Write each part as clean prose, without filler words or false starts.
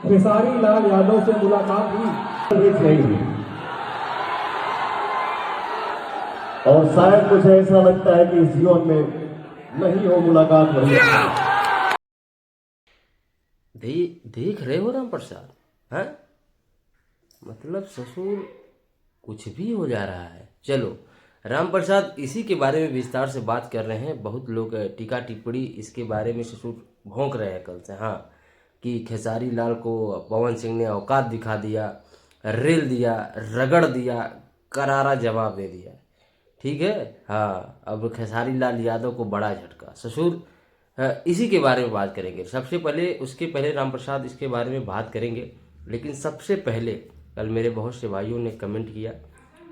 खेसारी लाल यादव से मुलाकात हुई नहीं हुई। और शायद मुझे ऐसा लगता है कि इस जीवन में नहीं हो मुलाकात वही। देख रहे हो राम प्रसाद, हैं? मतलब ससुर कुछ भी हो जा रहा है। चलो राम प्रसाद इसी के बारे में विस्तार से बात कर रहे हैं। बहुत लोग टीका टिप्पणी इसके बारे में ससुर भौंक रहे हैं कल से, हाँ, कि खेसारी लाल को पवन सिंह ने औकात दिखा दिया, रेल दिया, रगड़ दिया, करारा जवाब दे दिया। ठीक है, हाँ, अब खेसारी लाल यादव को बड़ा झटका। ससुर इसी के बारे में बात करेंगे। सबसे पहले उसके पहले राम प्रसाद इसके बारे में बात करेंगे, लेकिन सबसे पहले कल मेरे बहुत से भाइयों ने कमेंट किया,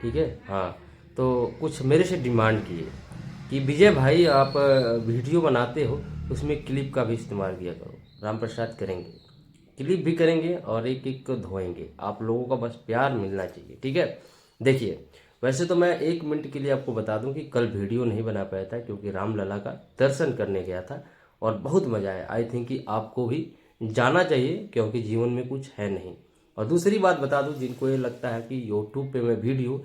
ठीक है, हाँ, तो कुछ मेरे से डिमांड किए कि विजय भाई आप वीडियो बनाते हो उसमें क्लिप का भी इस्तेमाल किया करो। राम प्रसाद करेंगे, क्लिप भी करेंगे और एक एक को धोएंगे। आप लोगों का बस प्यार मिलना चाहिए, ठीक है। देखिए, वैसे तो मैं 1 मिनट के लिए आपको बता दूं कि कल वीडियो नहीं बना पाया था क्योंकि रामलला का दर्शन करने गया था और बहुत मजा आया। आई थिंक कि आपको भी जाना चाहिए क्योंकि जीवन में कुछ है नहीं। और दूसरी बात बता दूं, जिनको ये लगता है कि यूट्यूब पे मैं वीडियो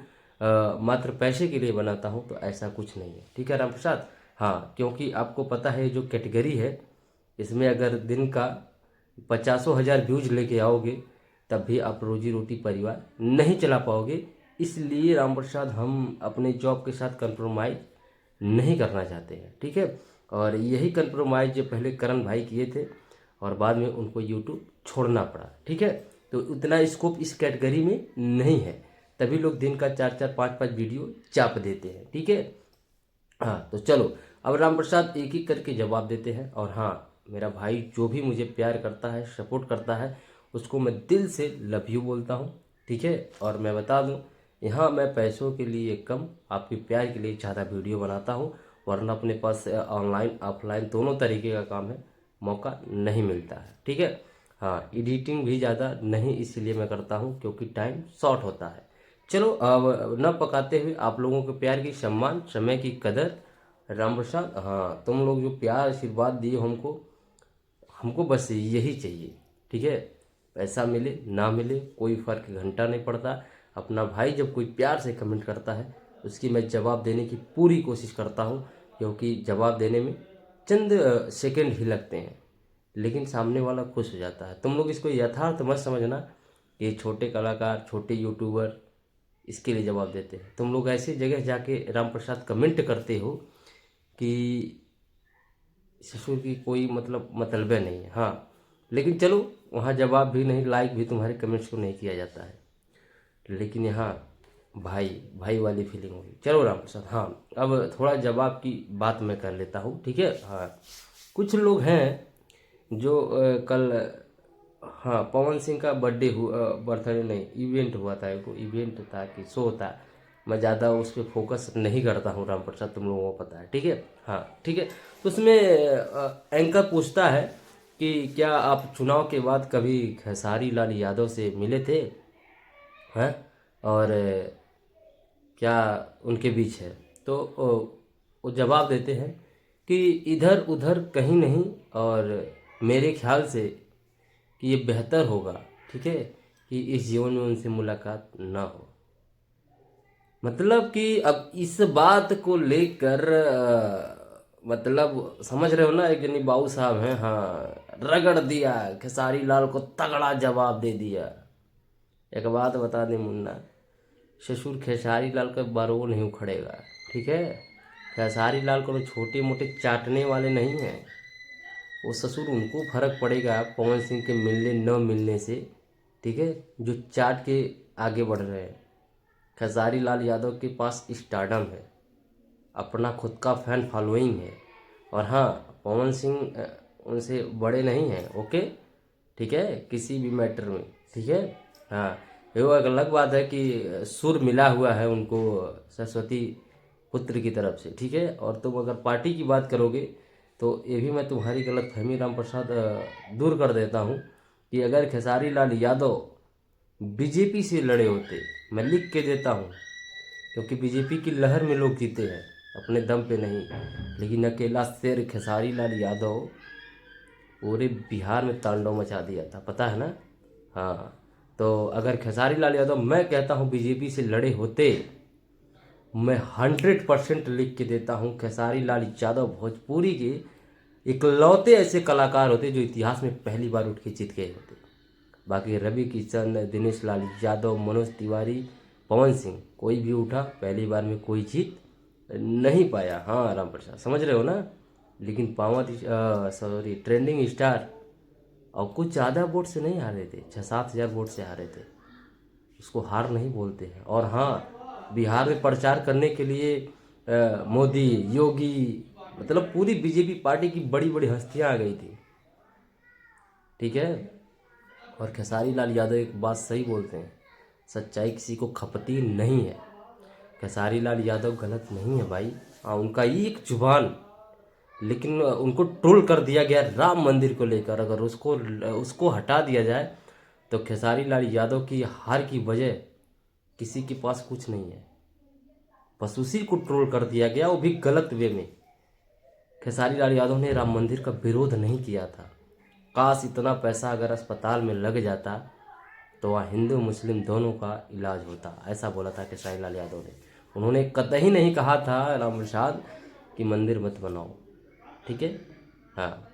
मात्र पैसे के लिए बनाता हूं, तो ऐसा कुछ नहीं है, ठीक है राम प्रसाद। हाँ, क्योंकि आपको पता है जो कैटेगरी है इसमें अगर दिन का 50,000 व्यूज लेके आओगे तब भी आप रोजी रोटी परिवार नहीं चला पाओगे। इसलिए राम प्रसाद हम अपने जॉब के साथ कंप्रोमाइज नहीं करना चाहते हैं, ठीक है। और यही कंप्रोमाइज जो पहले करण भाई किए थे और बाद में उनको यूट्यूब छोड़ना पड़ा, ठीक है। तो उतना स्कोप इस कैटेगरी में नहीं है, तभी लोग दिन का 4-4, 5-5 वीडियो चाप देते हैं, ठीक है। हाँ, तो चलो अब राम प्रसाद एक एक करके जवाब देते हैं। और हाँ, मेरा भाई जो भी मुझे प्यार करता है, सपोर्ट करता है, उसको मैं दिल से लव यू बोलता हूँ, ठीक है। और मैं बता दूँ, यहाँ मैं पैसों के लिए कम, आपके प्यार के लिए ज़्यादा वीडियो बनाता हूँ, वरना अपने पास ऑनलाइन ऑफलाइन दोनों तरीके का काम है, मौका नहीं मिलता है, ठीक है। हाँ, एडिटिंग भी ज़्यादा नहीं इसलिए मैं करता हूँ क्योंकि टाइम शॉर्ट होता है। चलो अब न पकाते हुए आप लोगों के प्यार की सम्मान, समय की कदर, राम प्रसाद, हाँ, तुम लोग जो प्यार आशीर्वाद दिए हमको हमको बस यही चाहिए, ठीक है। पैसा मिले ना मिले कोई फर्क घंटा नहीं पड़ता। अपना भाई जब कोई प्यार से कमेंट करता है उसकी मैं जवाब देने की पूरी कोशिश करता हूँ, क्योंकि जवाब देने में चंद सेकंड ही लगते हैं, लेकिन सामने वाला खुश हो जाता है। तुम लोग इसको यथार्थ मत समझना, ये छोटे कलाकार, छोटे यूट्यूबर इसके लिए जवाब देते हैं। तुम लोग ऐसी जगह जाके राम प्रसाद कमेंट करते हो कि ससुर की कोई मतलबे नहीं है, हाँ, लेकिन चलो वहाँ जवाब भी नहीं, लाइक भी तुम्हारे कमेंट्स को नहीं किया जाता है, लेकिन यहाँ भाई भाई वाली फीलिंग होगी। चलो राम प्रसाद, हाँ, अब थोड़ा जवाब की बात मैं कर लेता हूँ, ठीक है। हाँ, कुछ लोग हैं जो कल, हाँ, पवन सिंह का बर्थडे हुआ, बर्थडे नहीं, इवेंट हुआ था, एक इवेंट था कि शो था, मैं ज़्यादा उस पर फोकस नहीं करता हूँ राम प्रसाद, तुम लोगों को पता है, ठीक है। हाँ, ठीक है। तो उसमें एंकर पूछता है कि क्या आप चुनाव के बाद कभी खेसारी लाल यादव से मिले थे, हैं, और क्या उनके बीच है। तो वो जवाब देते हैं कि इधर उधर कहीं नहीं, और मेरे ख्याल से कि ये बेहतर होगा, ठीक है, कि इस जीवन में उनसे मुलाकात ना हो। मतलब कि अब इस बात को लेकर मतलब समझ रहे हो ना, एक जनी बाबू साहब हैं, हाँ, रगड़ दिया, खेसारी लाल को तगड़ा जवाब दे दिया। एक बात बता दे मुन्ना, ससुर खेसारी लाल का बारो नहीं उखड़ेगा, ठीक है। खेसारी लाल को तो छोटे मोटे चाटने वाले नहीं हैं, वो ससुर उनको फर्क पड़ेगा पवन सिंह के मिलने न मिलने से, ठीक है, जो चाट के आगे बढ़ रहे हैं। खेसारी लाल यादव के पास स्टारडम है, अपना खुद का फैन फॉलोइंग है, और हाँ, पवन सिंह उनसे बड़े नहीं हैं, ओके, ठीक है, किसी भी मैटर में, ठीक है। हाँ, ये वो एक अलग बात है कि सुर मिला हुआ है उनको सरस्वती पुत्र की तरफ से, ठीक है। और तुम अगर पार्टी की बात करोगे तो ये भी मैं तुम्हारी गलतफहमी राम प्रसाद दूर कर देता हूँ कि अगर खेसारी लाल यादव बीजेपी से लड़े होते, मैं लिख के देता हूँ, क्योंकि बीजेपी की लहर में लोग जीते हैं अपने दम पे नहीं, लेकिन अकेला शेर खेसारी लाल यादव पूरे बिहार में तांडव मचा दिया था, पता है ना। हाँ, तो अगर खेसारी लाल यादव, मैं कहता हूँ, बीजेपी से लड़े होते, मैं 100% लिख के देता हूँ, खेसारी लाल यादव भोजपुरी के इकलौते ऐसे कलाकार होते जो इतिहास में पहली बार उठ के जीत गए होते। बाकी रवि किशन, दिनेश लाल यादव, मनोज तिवारी, पवन सिंह, कोई भी उठा, पहली बार में कोई जीत नहीं पाया। हाँ राम प्रसाद, समझ रहे हो ना। लेकिन ट्रेंडिंग स्टार और कुछ ज़्यादा वोट से नहीं हारे थे, 6-7 हज़ार वोट से हारे थे, उसको हार नहीं बोलते हैं। और हाँ, बिहार में प्रचार करने के लिए मोदी, योगी, मतलब पूरी बीजेपी पार्टी की बड़ी बड़ी हस्तियां आ गई थी, ठीक है। और खेसारी लाल यादव एक बात सही बोलते हैं, सच्चाई किसी को खपती नहीं है। खेसारी लाल यादव गलत नहीं है भाई, हाँ उनका एक जुबान, लेकिन उनको ट्रोल कर दिया गया राम मंदिर को लेकर। अगर उसको हटा दिया जाए तो खेसारी लाल यादव की हार की वजह किसी के पास कुछ नहीं है, बस उसी को ट्रोल कर दिया गया, वो भी गलत वे में। खेसारी लाल यादव ने राम मंदिर का विरोध नहीं किया था। काश इतना पैसा अगर अस्पताल में लग जाता तो वहाँ हिंदू मुस्लिम दोनों का इलाज होता, ऐसा बोला था खेसारी लाल यादव ने। उन्होंने कतई नहीं कहा था राम प्रसाद कि मंदिर मत बनाओ, ठीक है। हाँ,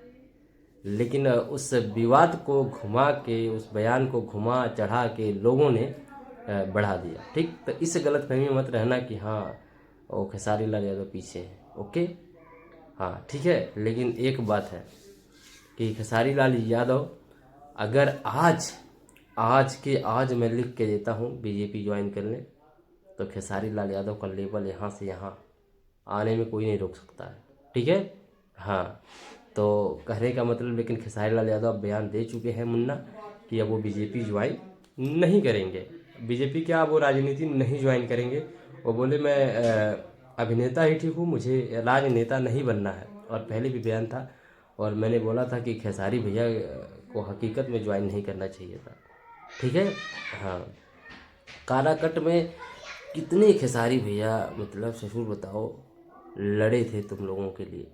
लेकिन उस विवाद को घुमा के, उस बयान को घुमा चढ़ा के लोगों ने बढ़ा दिया, ठीक। तो इस गलतफहमी में मत रहना कि हाँ वो खेसारी लाल यादव पीछे है, ओके। हाँ ठीक है, लेकिन एक बात है कि खेसारी लाल यादव अगर आज मैं लिख के देता हूँ बीजेपी ज्वाइन करने, तो खेसारी लाल यादव का लेवल यहाँ से यहाँ आने में कोई नहीं रोक सकता है, ठीक है। हाँ, तो कहने का मतलब, लेकिन खेसारी लाल यादव बयान दे चुके हैं मुन्ना कि अब वो बीजेपी ज्वाइन नहीं करेंगे। बीजेपी क्या, वो राजनीति नहीं ज्वाइन करेंगे। वो बोले मैं अभिनेता ही ठीक हूँ, मुझे राजनेता नहीं बनना है। और पहले भी बयान था, और मैंने बोला था कि खेसारी भैया को हकीकत में ज्वाइन नहीं करना चाहिए था, ठीक है। हाँ, काराकट में कितने खेसारी भैया, मतलब ससुर बताओ, लड़े थे तुम लोगों के लिए,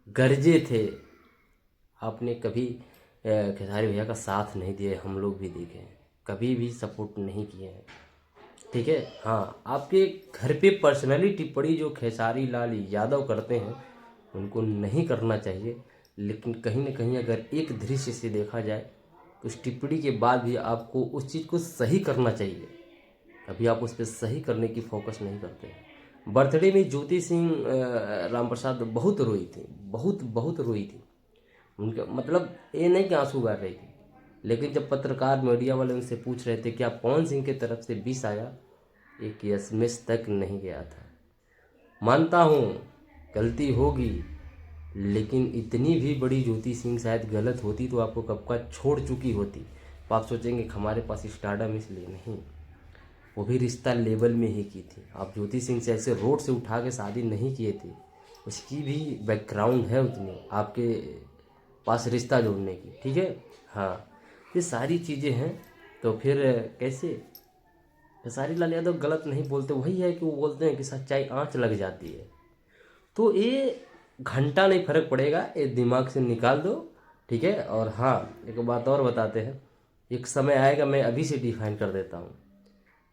गरजे थे। आपने कभी खेसारी भैया का साथ नहीं दिया, हम लोग भी देखे हैं, कभी भी सपोर्ट नहीं किए हैं, ठीक है। हाँ, आपके घर पे पर्सनली टिप्पणी जो खेसारी लाल यादव करते हैं उनको नहीं करना चाहिए, लेकिन कहीं ना कहीं अगर एक दृश्य से देखा जाए तो उस टिप्पणी के बाद भी आपको उस चीज़ को सही करना चाहिए। अभी आप उस पर सही करने की फोकस नहीं करते हैं। बर्थडे में ज्योति सिंह राम प्रसाद बहुत रोई थी, बहुत रोई थी। उनका मतलब ये नहीं कि आंसू गा रही थी, लेकिन जब पत्रकार मीडिया वाले उनसे पूछ रहे थे कि आप पवन सिंह की तरफ से 20 आया, एक एसएमएस तक नहीं गया था। मानता हूँ गलती होगी, लेकिन इतनी भी बड़ी ज्योति सिंह शायद गलत होती तो आपको कब का छोड़ चुकी होती। तो आप सोचेंगे हमारे पास स्टारडम इसलिए नहीं, वो भी रिश्ता लेवल में ही की थी। आप ज्योति सिंह से ऐसे रोड से उठा के शादी नहीं किए थे, उसकी भी बैकग्राउंड है उतनी आपके पास रिश्ता जोड़ने की, ठीक है। हाँ, ये सारी चीज़ें हैं, तो फिर कैसे खेसारी लाल यादव गलत नहीं बोलते। वही है कि वो बोलते हैं कि सच्चाई आँच लग जाती है, तो ये घंटा नहीं फर्क पड़ेगा, ये दिमाग से निकाल दो, ठीक है। और हाँ, एक बात और बताते हैं, एक समय आएगा, मैं अभी से डिफाइन कर देता हूँ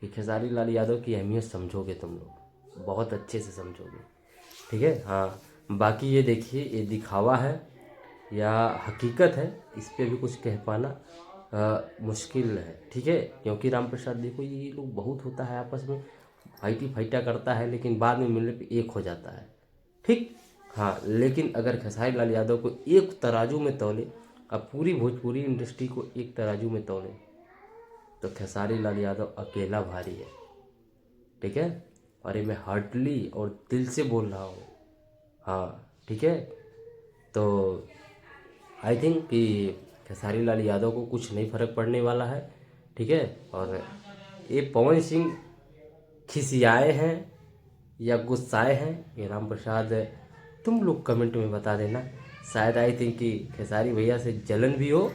कि खेसारी लाल यादव की अहमियत समझोगे तुम लोग, बहुत अच्छे से समझोगे, ठीक है। हाँ, बाकी ये देखिए, ये दिखावा है या हकीकत है, इस पे भी कुछ कह पाना मुश्किल है, ठीक है। क्योंकि राम प्रसाद देखो, ये लोग बहुत होता है आपस में, फाइटा करता है, लेकिन बाद में मिलने पे एक हो जाता है, ठीक। हाँ, लेकिन अगर खेसारी लाल यादव को एक तराजू में तौले, अब पूरी भोजपुरी इंडस्ट्री को एक तराजू में तौले, तो खेसारी लाल यादव अकेला भारी है, ठीक है। और ये मैं हार्टली और दिल से बोल रहा हूँ, हाँ ठीक है। तो आई थिंक कि खेसारी लाल यादव को कुछ नहीं फर्क पड़ने वाला है, ठीक है। और ये पवन सिंह खिसियाए हैं या गुस्साए हैं, ये राम प्रसाद तुम लोग कमेंट में बता देना। शायद आई थिंक कि खेसारी भैया से जलन भी हो,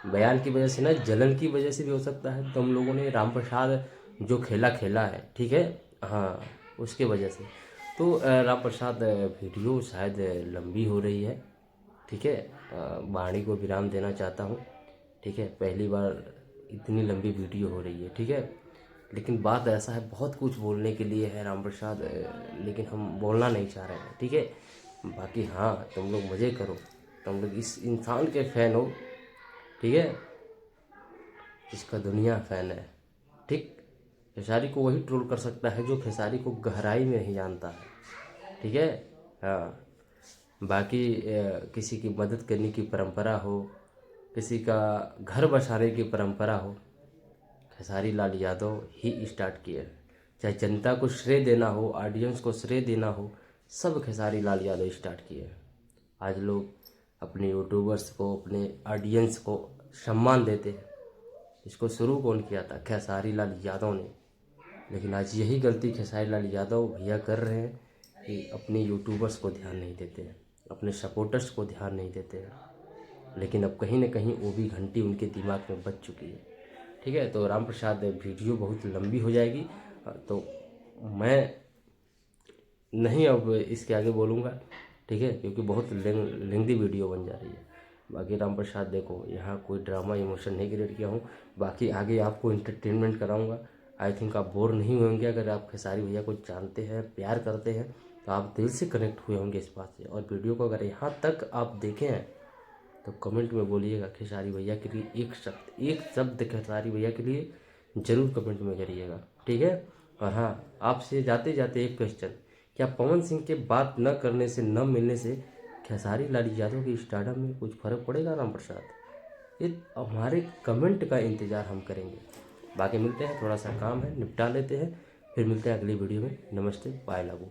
बयान की वजह से ना, जलन की वजह से भी हो सकता है। तुम लोगों ने राम प्रसाद जो खेला है, ठीक है, हाँ उसके वजह से। तो राम प्रसाद वीडियो शायद लंबी हो रही है, ठीक है, वाणी को विराम देना चाहता हूँ। ठीक है, पहली बार इतनी लंबी वीडियो हो रही है। ठीक है, लेकिन बात ऐसा है, बहुत कुछ बोलने के लिए है राम प्रसाद, लेकिन हम बोलना नहीं चाह रहे हैं। ठीक है, बाकी हाँ, तुम लोग मज़े करो, तुम लोग इस इंसान के फ़ैन हो। ठीक है, जिसका दुनिया फ़ैन है। ठीक, खेसारी को वही ट्रोल कर सकता है जो खेसारी को गहराई में नहीं जानता है। ठीक है, हाँ, बाकी किसी की मदद करने की परंपरा हो, किसी का घर बसाने की परंपरा हो, खेसारी लाल यादव ही स्टार्ट किए। चाहे जनता को श्रेय देना हो, ऑडियंस को श्रेय देना हो, सब खेसारी लाल यादव स्टार्ट किए। आज लोग अपने यूट्यूबर्स को, अपने ऑडियंस को सम्मान देते हैं। इसको शुरू कौन किया था? खेसारी लाल यादव ने। लेकिन आज यही गलती खेसारी लाल यादव भैया कर रहे हैं कि अपने यूट्यूबर्स को ध्यान नहीं देते हैं, अपने सपोर्टर्स को ध्यान नहीं देते हैं। लेकिन अब कहीं ना कहीं वो भी घंटी उनके दिमाग में बज चुकी है। ठीक है, तो राम प्रसाद वीडियो बहुत लंबी हो जाएगी, तो मैं नहीं अब इसके आगे बोलूँगा। ठीक है, क्योंकि बहुत लेंदी वीडियो बन जा रही है। बाकी राम प्रसाद देखो, यहाँ कोई ड्रामा इमोशन नहीं क्रिएट किया हूँ। बाकी आगे आपको इंटरटेनमेंट कराऊँगा। आई थिंक आप बोर नहीं होंगे। अगर आप खेसारी भैया को जानते हैं, प्यार करते हैं, तो आप दिल से कनेक्ट हुए होंगे इस बात से। और वीडियो को अगर यहाँ तक आप देखे हैं तो कमेंट में बोलिएगा खेसारी भैया के लिए एक शब्द खेसारी भैया के लिए ज़रूर कमेंट में करिएगा। ठीक है, और हाँ, आपसे जाते जाते एक क्वेश्चन, क्या पवन सिंह के बात न करने से, न मिलने से खेसारी लाल यादव की स्टारडम में कुछ फ़र्क पड़ेगा राम प्रसाद? ये हमारे कमेंट का इंतज़ार हम करेंगे। बाकी मिलते हैं, थोड़ा सा काम है निपटा लेते हैं, फिर मिलते हैं अगली वीडियो में। नमस्ते, बाय लागू।